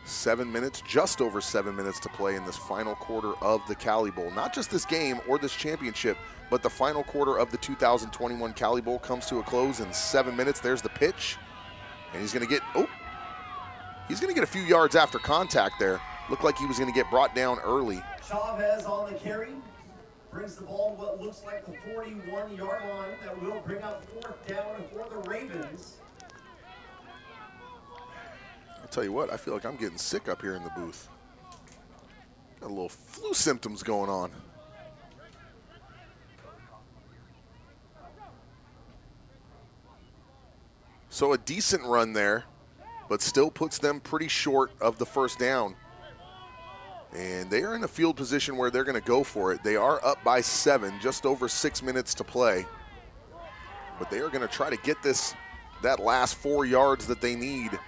7 minutes, just over 7 minutes to play in this final quarter of the Cali Bowl. Not just this game or this championship, but the final quarter of the 2021 Cali Bowl comes to a close in 7 minutes. There's the pitch, and he's going to get, he's going to get a few yards after contact there. Looked like he was going to get brought down early. Chavez on the carry, brings the ball to what looks like the 41-yard line. That will bring up 4th down for the Ravens. I'll tell you what, I feel like I'm getting sick up here in the booth. Got a little flu symptoms going on. So a decent run there, but still puts them pretty short of the 1st down. And they are in a field position where they're going to go for it. They are up by 7, just over 6 minutes to play. But they are going to try to get that last 4 yards that they need.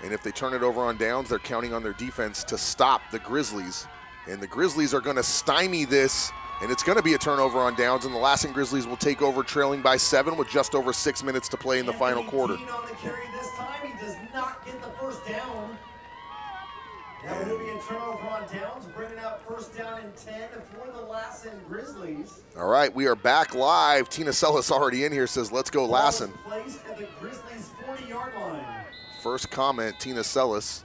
And if they turn it over on downs, they're counting on their defense to stop the Grizzlies. And the Grizzlies are going to stymie this, and it's going to be a turnover on downs, and the Lassen Grizzlies will take over trailing by 7 with just over 6 minutes to play in the final quarter. On the carry this time, he does not get the 1st down. That will be a turnover on downs, bringing up 1st down and 10 for the Lassen Grizzlies. All right, we are back live. Tina Sellis already in here, says, let's go Lassen. Placed at the Grizzlies' 40-yard line. First comment, Tina Sellis.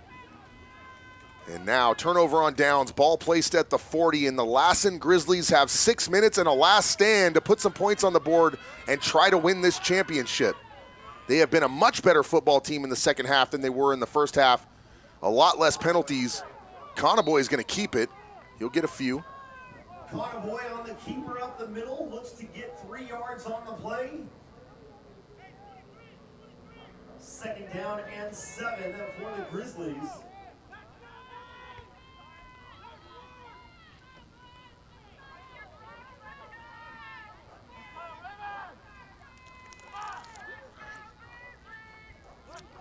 And now turnover on downs, ball placed at the 40, and the Lassen Grizzlies have 6 minutes and a last stand to put some points on the board and try to win this championship. They have been a much better football team in the second half than they were in the first half. A lot less penalties. Conaboy is going to keep it. He'll get a few. Conaboy on the keeper up the middle, looks to get 3 yards on the play. 2nd down and 7 for the Grizzlies.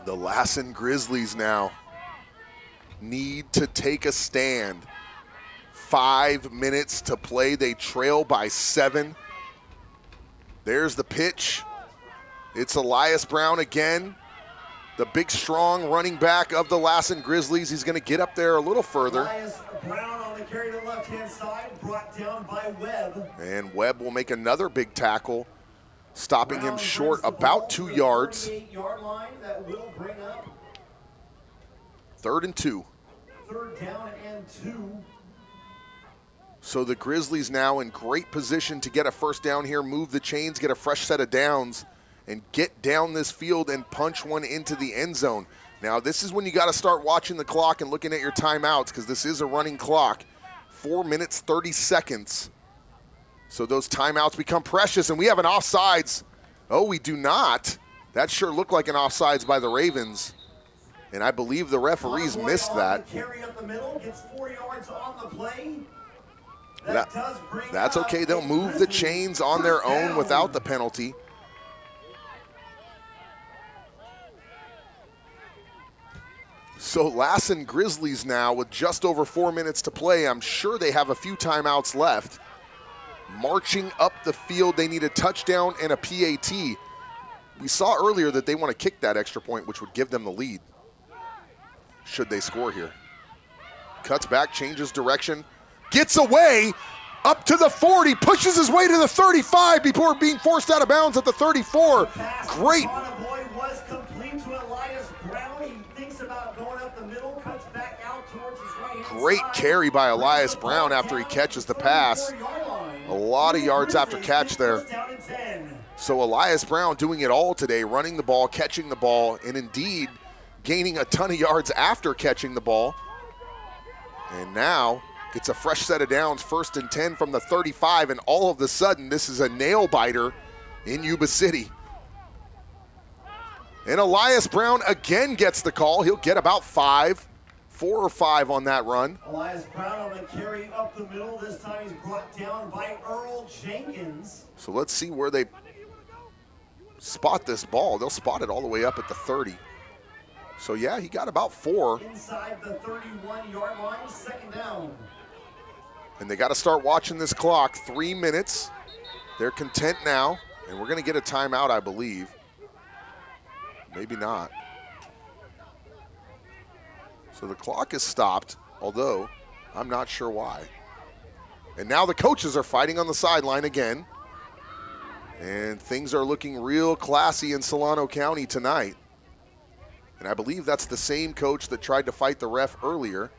The Lassen Grizzlies now need to take a stand. 5 minutes to play. They trail by 7. There's the pitch. It's Elias Brown again. The big, strong running back of the Lassen Grizzlies. He's going to get up there a little further. Elias Brown on the carry to the left-hand side, brought down by Webb. And Webb will make another big tackle, stopping him short about 2 yards. 38-yard line that will bring up 3rd and 2. 3rd down and 2. So the Grizzlies now in great position to get a 1st down here, move the chains, get a fresh set of downs, and get down this field and punch one into the end zone. Now, this is when you got to start watching the clock and looking at your timeouts, because this is a running clock. 4 minutes, 30 seconds. So those timeouts become precious, and we have an offsides. Oh, we do not. That sure looked like an offsides by the Ravens, and I believe the referees missed that. Carry up the middle, gets 4 yards on the play. That's okay. They'll move the chains on their own without the penalty. So Lassen Grizzlies now with just over 4 minutes to play. I'm sure they have a few timeouts left. Marching up the field, they need a touchdown and a PAT. We saw earlier that they want to kick that extra point, which would give them the lead, should they score here. Cuts back, changes direction, gets away, up to the 40, pushes his way to the 35 before being forced out of bounds at the 34. Great. Conaboy was complete to Elias Brown. He thinks about going up the middle, cuts back out towards his right hand Great side. carry by Elias Brown after he catches the pass. A lot of yards after catch there. So Elias Brown doing it all today, running the ball, catching the ball, and indeed gaining a ton of yards after catching the ball. And now gets a fresh set of downs, 1st and 10 from the 35, and all of a sudden this is a nail biter in Yuba City. And Elias Brown again gets the call. He'll get about 4 or 5 on that run. Elias Brown on the carry up the middle. This time he's brought down by Earl Jenkins. So let's see where they spot this ball. They'll spot it all the way up at the 30. So yeah, he got about 4. Inside the 31-yard line, 2nd down. And they got to start watching this clock. 3 minutes. They're content now, and we're going to get a timeout, I believe. Maybe not. So the clock is stopped, although I'm not sure why. And now the coaches are fighting on the sideline again. And things are looking real classy in Solano County tonight. And I believe that's the same coach that tried to fight the ref earlier.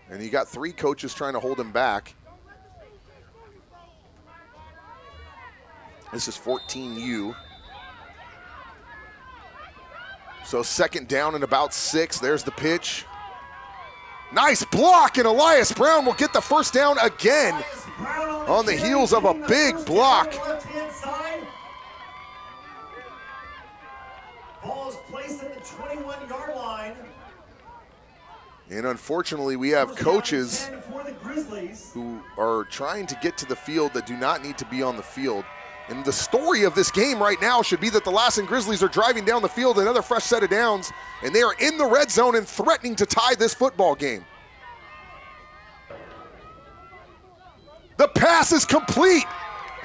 And you got 3 coaches trying to hold him back. This is 14U. So second down and about 6. There's the pitch. Nice block, and Elias Brown will get the first down again on the heels of a big block. Ball is placed at the 21-yard line. And unfortunately, we have coaches who are trying to get to the field that do not need to be on the field. And the story of this game right now should be that the Lassen Grizzlies are driving down the field, another fresh set of downs, and they are in the red zone and threatening to tie this football game. The pass is complete,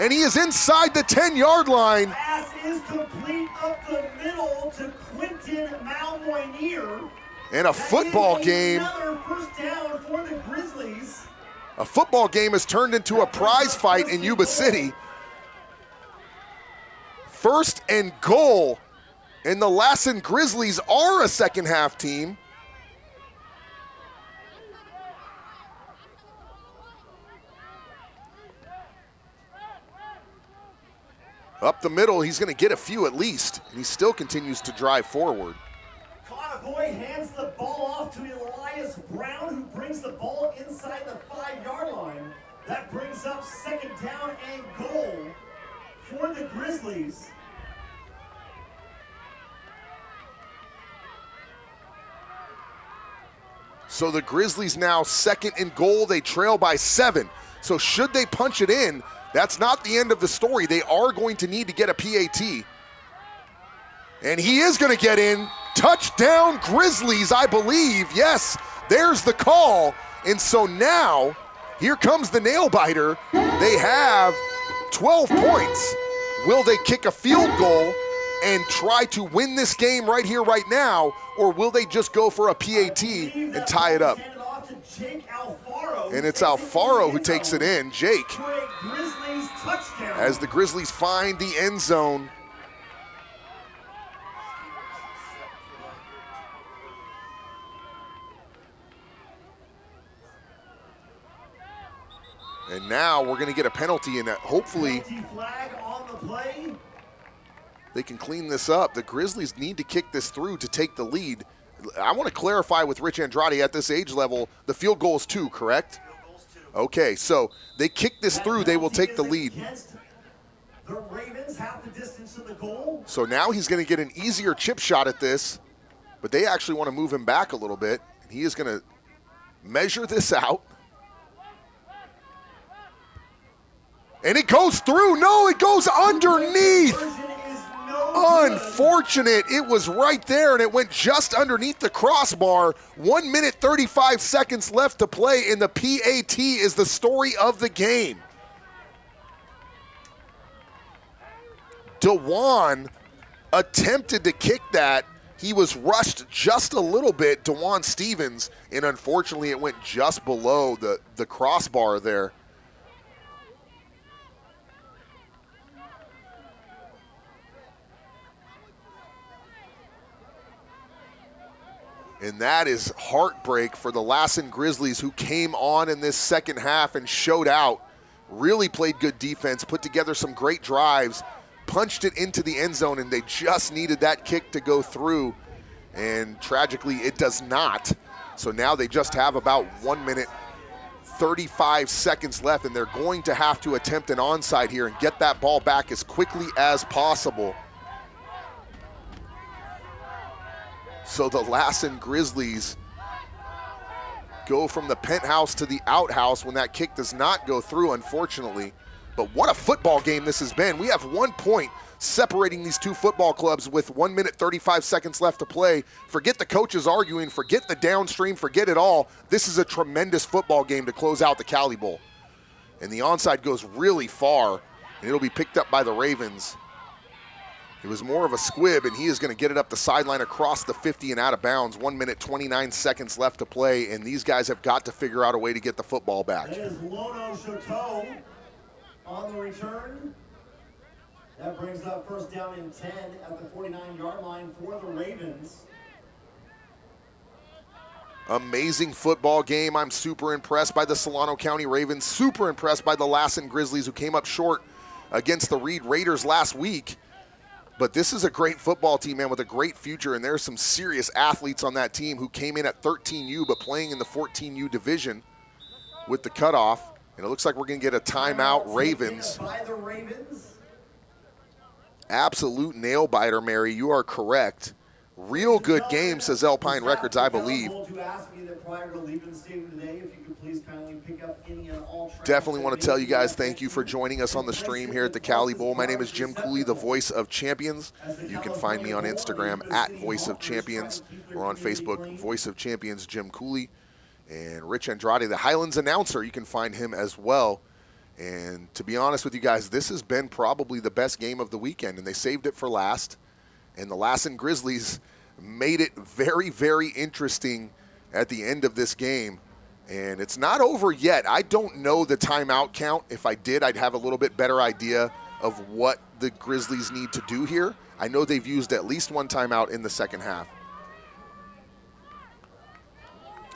and he is inside the 10-yard line. Pass is complete up the middle to Quentin Malmoinier. And a football game. Another first down for the Grizzlies. A football game has turned into a prize fight in Yuba City. First and goal, and the Lassen Grizzlies are a second half team. Up the middle, he's going to get a few at least, and he still continues to drive forward. Boy hands the ball off to Elias Brown, who brings the ball inside the 5-yard line. That brings up second down and goal for the Grizzlies. So the Grizzlies now second and goal. They trail by 7. So should they punch it in, that's not the end of the story. They are going to need to get a PAT. And he is going to get in. Touchdown Grizzlies, I believe. Yes, there's the call. And so now, here comes the nail biter. They have 12 points. Will they kick a field goal and try to win this game right here, right now, or will they just go for a PAT and tie it up? And it's Alfaro who takes it in. Jake, as the Grizzlies find the end zone. And now we're going to get a penalty, and hopefully they can clean this up. The Grizzlies need to kick this through to take the lead. I want to clarify with Rich Andrade, at this age level, the field goal is 2, correct? Okay, so they kick this through, they will take the lead. The Ravens half the distance to the goal. So now he's going to get an easier chip shot at this, but they actually want to move him back a little bit. He is going to measure this out. And it goes through. No, it goes underneath. Unfortunate. It was right there, and it went just underneath the crossbar. 1 minute, 35 seconds left to play, and the PAT is the story of the game. DeJuan attempted to kick that. He was rushed just a little bit, DeJuan Stevens, and unfortunately it went just below the crossbar there. And that is heartbreak for the Lassen Grizzlies, who came on in this second half and showed out, really played good defense, put together some great drives, punched it into the end zone, and they just needed that kick to go through. And tragically, it does not. So now they just have about 1 minute, 35 seconds left, and they're going to have to attempt an onside here and get that ball back as quickly as possible. So the Lassen Grizzlies go from the penthouse to the outhouse when that kick does not go through, unfortunately. But what a football game this has been. We have 1 point separating these two football clubs with 1 minute, 35 seconds left to play. Forget the coaches arguing, forget the downstream, forget it all. This is a tremendous football game to close out the Cali Bowl. And the onside goes really far, and it'll be picked up by the Ravens. It was more of a squib, and he is going to get it up the sideline across the 50 and out of bounds. 1 minute, 29 seconds left to play, and these guys have got to figure out a way to get the football back. That is Lono Chateau on the return. That brings up first down and 10 at the 49-yard line for the Ravens. Amazing football game. I'm super impressed by the Solano County Ravens, super impressed by the Lassen Grizzlies, who came up short against the Reed Raiders last week. But this is a great football team, man, with a great future, and there's some serious athletes on that team who came in at 13U but playing in the 14U division with the cutoff. And it looks like we're going to get a timeout, Ravens. By the Ravens. Absolute nail-biter, Mary. You are correct. Real good game, says Alpine Records, I believe. Definitely want to tell you guys thank you for joining us on the stream here at the Cali Bowl. My name is Jim Cooley, the Voice of Champions. You can find me on Instagram at Voice of Champions, or on Facebook, Voice of Champions Jim Cooley. And Rich Andrade, the Highlands announcer, you can find him as well. And to be honest with you guys, this has been probably the best game of the weekend, and they saved it for last. And the Lassen Grizzlies made it very, very interesting at the end of this game. And it's not over yet. I don't know the timeout count. If I did, I'd have a little bit better idea of what the Grizzlies need to do here. I know they've used at least one timeout in the second half.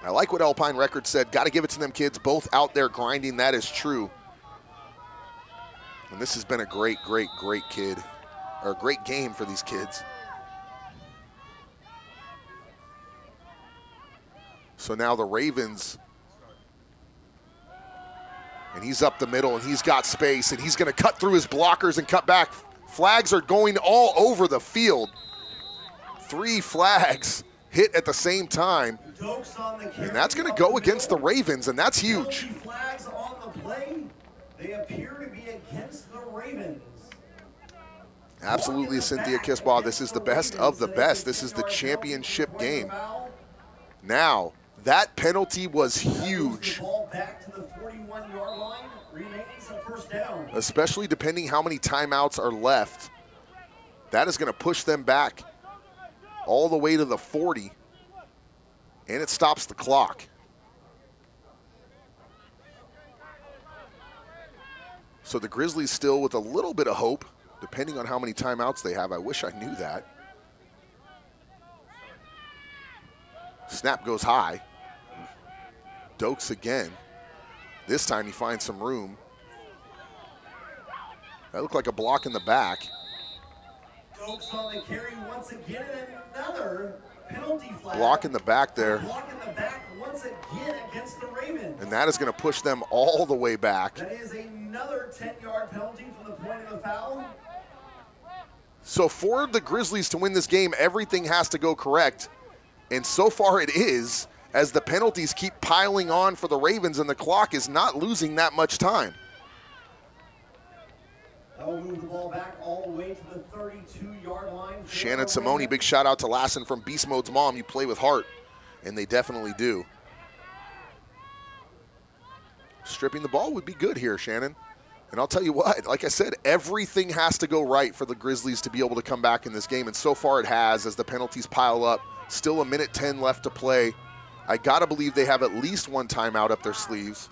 I like what Alpine Records said. Got to give it to them kids, both out there grinding. That is true. And this has been a great, great, great kid. Or a great game for these kids. So now the Ravens, and he's up the middle, and he's got space, and he's going to cut through his blockers and cut back. Flags are going all over the field. 3 flags hit at the same time, and that's going to go against the Ravens, and that's huge. Flags on the play. They appear to be against the Ravens. Absolutely, Cynthia Kisbaugh. This is the best of the best. This is the championship game. Now, that penalty was huge. Especially depending how many timeouts are left. That is going to push them back all the way to the 40. And it stops the clock. So the Grizzlies still with a little bit of hope, depending on how many timeouts they have. I wish I knew that. Snap goes high. Dokes again. This time he finds some room. That looked like a block in the back. Dokes on the carry once again, and another penalty flag. Block in the back there. Block in the back once again against the Ravens. And that is going to push them all the way back. That is another 10-yard penalty from the point of the foul. So for the Grizzlies to win this game, everything has to go correct. And so far it is, as the penalties keep piling on for the Ravens, and the clock is not losing that much time. That will move the ball back all the way to the 32-yard line. Shannon Simone, big shout out to Lassen from Beast Mode's mom. You play with heart, and they definitely do. Stripping the ball would be good here, Shannon. And I'll tell you what, like I said, everything has to go right for the Grizzlies to be able to come back in this game, and so far it has as the penalties pile up. Still 1:10 left to play. I gotta believe they have at least one timeout up their sleeves,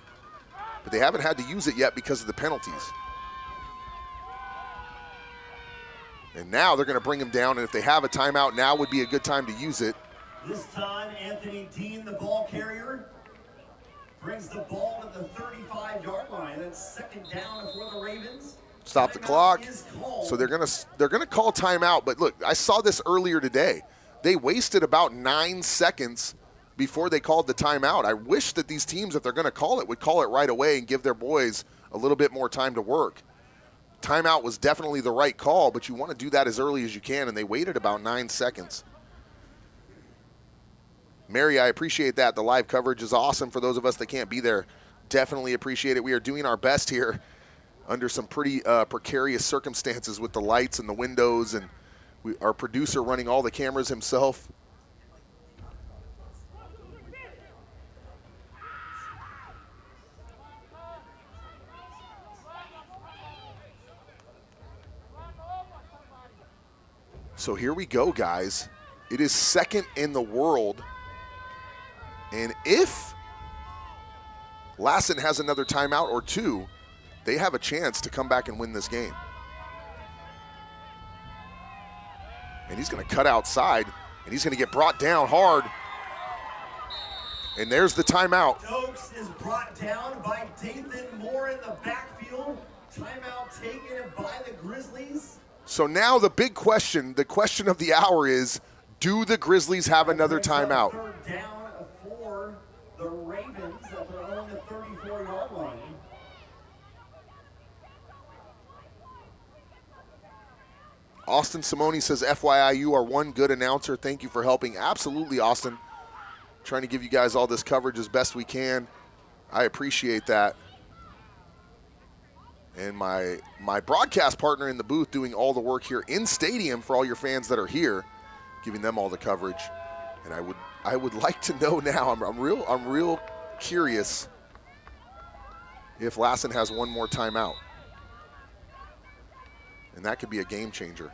but they haven't had to use it yet because of the penalties. And now they're gonna bring him down, and if they have a timeout, now would be a good time to use it. This time, Anthony Dean, the ball carrier, brings the ball to the 35-yard line. That's second down for the Ravens. Stop the clock. So they're gonna call timeout, but look, I saw this earlier today. They wasted about 9 seconds before they called the timeout. I wish that these teams, if they're going to call it, would call it right away and give their boys a little bit more time to work. Timeout was definitely the right call, but you want to do that as early as you can, and they waited about 9 seconds. Mary, I appreciate that. The live coverage is awesome for those of us that can't be there. Definitely appreciate it. We are doing our best here under some pretty precarious circumstances with the lights and the windows, and our producer running all the cameras himself. So here we go, guys. It is second in the world. And if Lassen has another timeout or two, they have a chance to come back and win this game. And he's going to cut outside, and he's going to get brought down hard. And there's the timeout. Stokes is brought down by Dathan Moore in the backfield. Timeout taken by the Grizzlies. So now the big question, the question of the hour is, do the Grizzlies have another timeout? Third down for the Ravens at their own 34-yard line. Austin Simone says, FYI, you are one good announcer. Thank you for helping. Absolutely, Austin. Trying to give you guys all this coverage as best we can. I appreciate that. And my broadcast partner in the booth doing all the work here in stadium for all your fans that are here, giving them all the coverage. And I would like to know now. I'm real curious if Lassen has one more timeout. And that could be a game changer.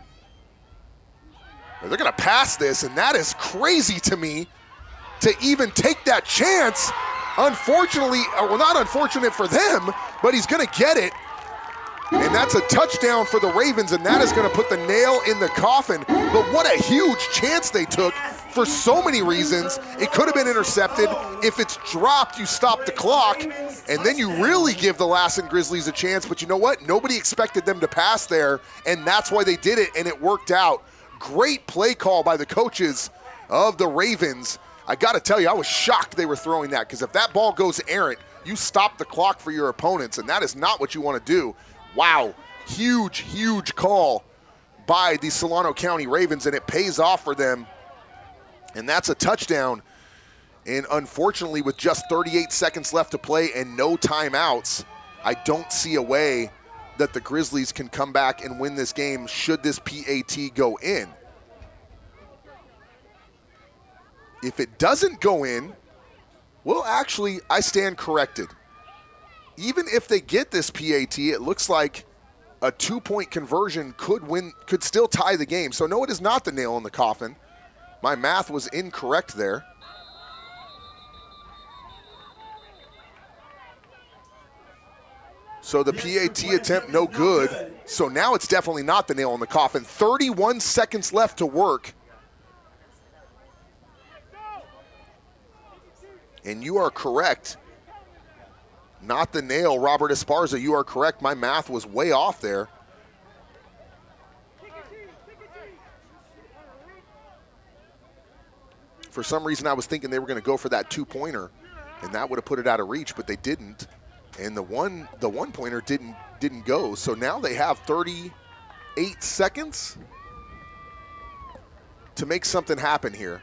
They're going to pass this, and that is crazy to me to even take that chance. Unfortunately, well, not unfortunate for them, but he's going to get it. And that's a touchdown for the Ravens, and that is going to put the nail in the coffin. But what a huge chance they took for so many reasons. It could have been intercepted. If it's dropped, you stop the clock, and then you really give the Lassen Grizzlies a chance. But you know what? Nobody expected them to pass there, and that's why they did it, and it worked out. Great play call by the coaches of the Ravens. I got to tell you, I was shocked they were throwing that, because if that ball goes errant, you stop the clock for your opponents, and that is not what you want to do. Wow, huge call by the Solano County Ravens, and it pays off for them. And that's a touchdown. And unfortunately, with just 38 seconds left to play and no timeouts, I don't see a way that the Grizzlies can come back and win this game should this PAT go in. If it doesn't go in, well, actually, I stand corrected. Even if they get this PAT, it looks like a 2-point conversion could still tie the game. So no, it is not the nail in the coffin. My math was incorrect there. So the PAT attempt, no good. So now it's definitely not the nail in the coffin. 31 seconds left to work. And you are correct. Not the nail, Robert Esparza. You are correct. My math was way off there. For some reason, I was thinking they were going to go for that 2-pointer, and that would have put it out of reach, but they didn't. And the one-pointer didn't go. So now they have 38 seconds to make something happen here.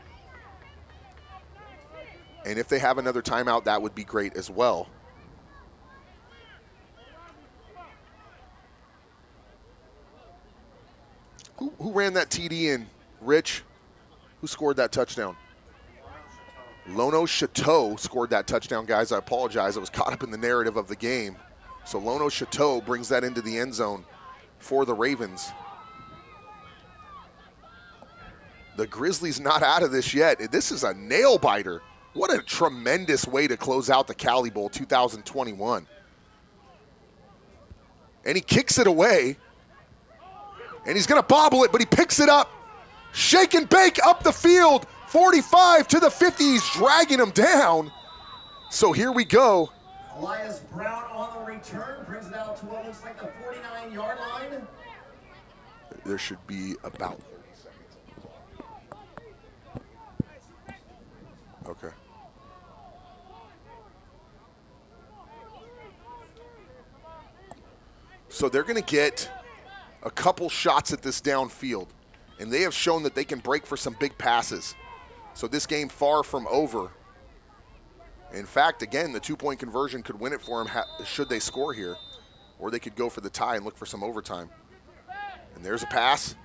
And if they have another timeout, that would be great as well. Who ran that TD in, Rich? Who scored that touchdown? Lono Chateau scored that touchdown, guys. I apologize. I was caught up in the narrative of the game. So Lono Chateau brings that into the end zone for the Ravens. The Grizzlies not out of this yet. This is a nail-biter. What a tremendous way to close out the Cali Bowl 2021. And he kicks it away. And he's going to bobble it, but he picks it up. Shake and bake up the field. 45 to the 50. He's dragging him down. So here we go. Elias Brown on the return. Brings it out to what looks like the 49-yard line. There should be about 30 seconds. Okay. So they're going to get a couple shots at this downfield, and they have shown that they can break for some big passes. So this game far from over. In fact, again, the 2-point conversion could win it for them should they score here, or they could go for the tie and look for some overtime. And there's a pass.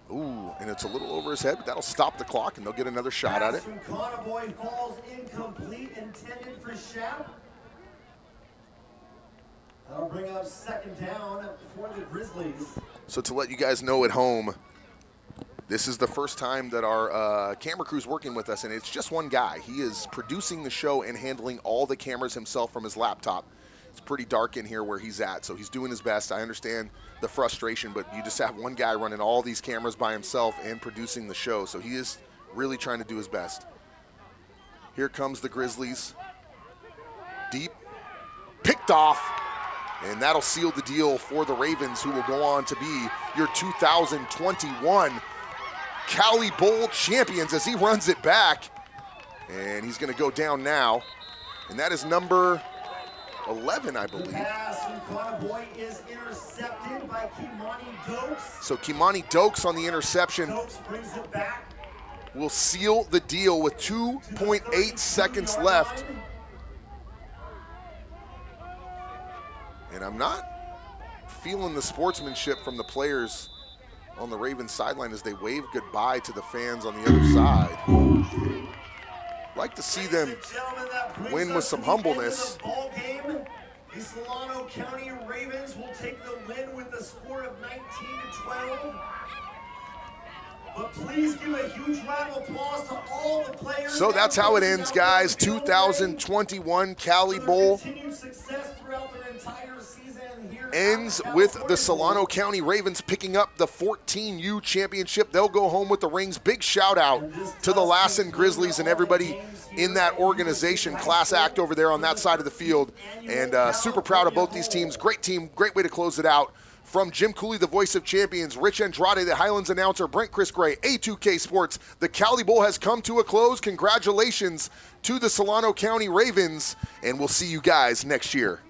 Ooh, and it's a little over his head, but that'll stop the clock, and they'll get another shot at it. From Conboy falls incomplete, intended for Shap. That'll bring up second down for the Grizzlies. So to let you guys know at home, This is the first time that our camera crew's working with us, and it's just one guy. He is producing the show and handling all the cameras himself from his laptop. It's pretty dark in here where he's at, so he's doing his best. I understand the frustration, but you just have one guy running all these cameras by himself and producing the show, so he is really trying to do his best. Here comes the Grizzlies. Deep, picked off, and that'll seal the deal for the Ravens, who will go on to be your 2021 Cali Bowl champions as he runs it back. And he's going to go down now, and that is number 11, I believe. The pass from Convoy is intercepted by Kimani Dokes. So Kimani Dokes on the interception Dokes brings it back. Will seal the deal with 2.8 seconds left. And I'm not feeling the sportsmanship from the players on the Ravens sideline as they wave goodbye to the fans on the other side. Like to see them win with some humbleness. The Solano County Ravens will take the win with the score of 19-12. But please give a huge round of applause to all the players. So that's how it ends, guys. 2021 Cali Bowl ends with the Solano County Ravens picking up the 14U championship. They'll go home with the rings. Big shout out to the Lassen Grizzlies and everybody in that organization. Class act over there on that side of the field. And super proud of both these teams. Great team, great way to close it out. From Jim Cooley, the voice of champions, Rich Andrade, the Highlands announcer, Brent Chris Gray, A2K Sports, the Cali Bowl has come to a close. Congratulations to the Solano County Ravens, and we'll see you guys next year.